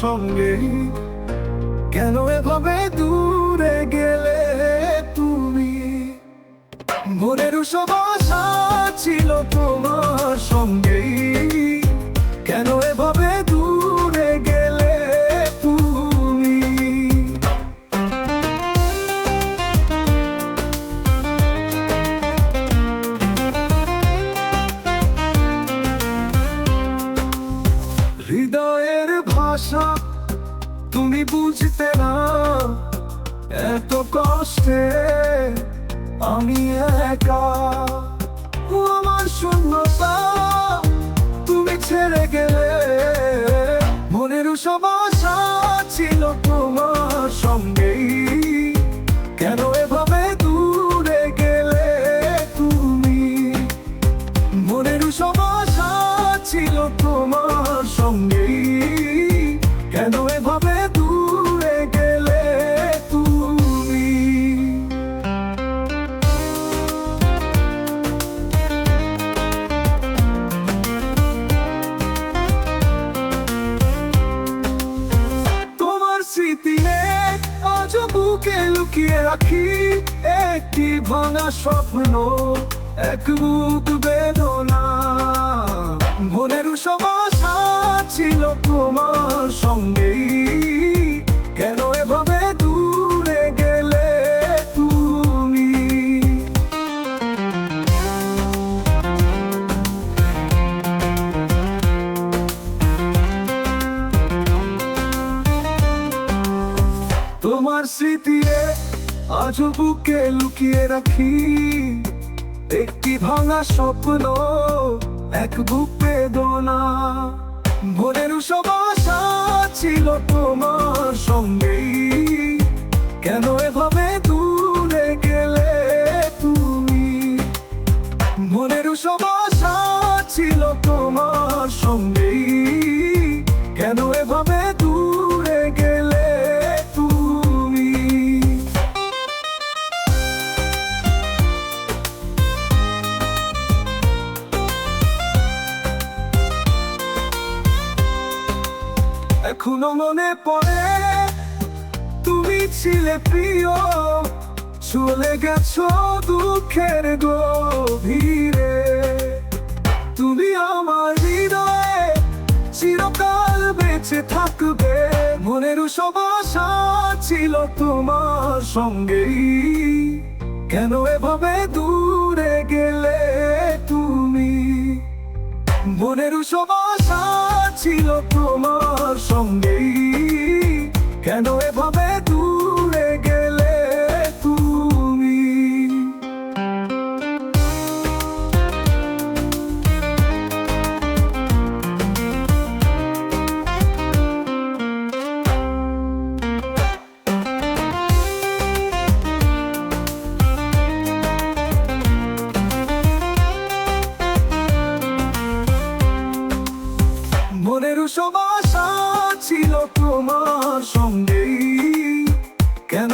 সঙ্গে, কেন এভাবে দূরে গেলে তুমি? মনের সব আশা ছিল তোমার সঙ্গেই, কেন এভাবে দূরে গেলে তুমি? হৃদয়ের ভাষা তুমি বুঝতে না, এত কষ্টে আমি একা। আমার শূন্যতা তুমি ছেড়ে গেলে, মনের সব আশা ছিল তোমার সঙ্গেই, কেন এভাবে দূরে গেলে তুমি? মনের সব আশা ছিল তোমার সঙ্গেই, কেন এভাবে দূরে গেলে তুমি? তোমার স্মৃতি আজ বুকে লুকিয়ে রাখি, একটি ভাঙা স্বপ্ন, এক বুক বেদনা। মনের সব আশা ছিল তোমার সঙ্গেই, কেন এভাবে দূরে গেলে তুমি? তোমার স্মৃতি আজ বুকে লুকিয়ে রাখি, একটি ভাঙা স্বপ্ন, এক বুক বেদনা। মনের সব আশা ছিল তোমার সঙ্গেই, কেন এভাবে দূরে গেলে তুমি? মনের সব আশা ছিল তোমার সঙ্গেই, কেন এভাবে দূরে গেলে তুমি? এখনো মনে পড়ে তুমি ছিলে প্রিয়, চলে গেছো দুঃখের গভীরে। তুমি আমার হৃদয়ে চিরকাল বেঁচে থাকবে, মনের সব আশা ছিল তোমার সঙ্গেই, কেন এভাবে দূরে গেলে তুমি? মনের সব আশা ছিল তোমার সঙ্গেই, কেন এভাবে দূরে গেলে তুমি? মনের সব আশা ছিল তোমার সঙ্গেই, কেন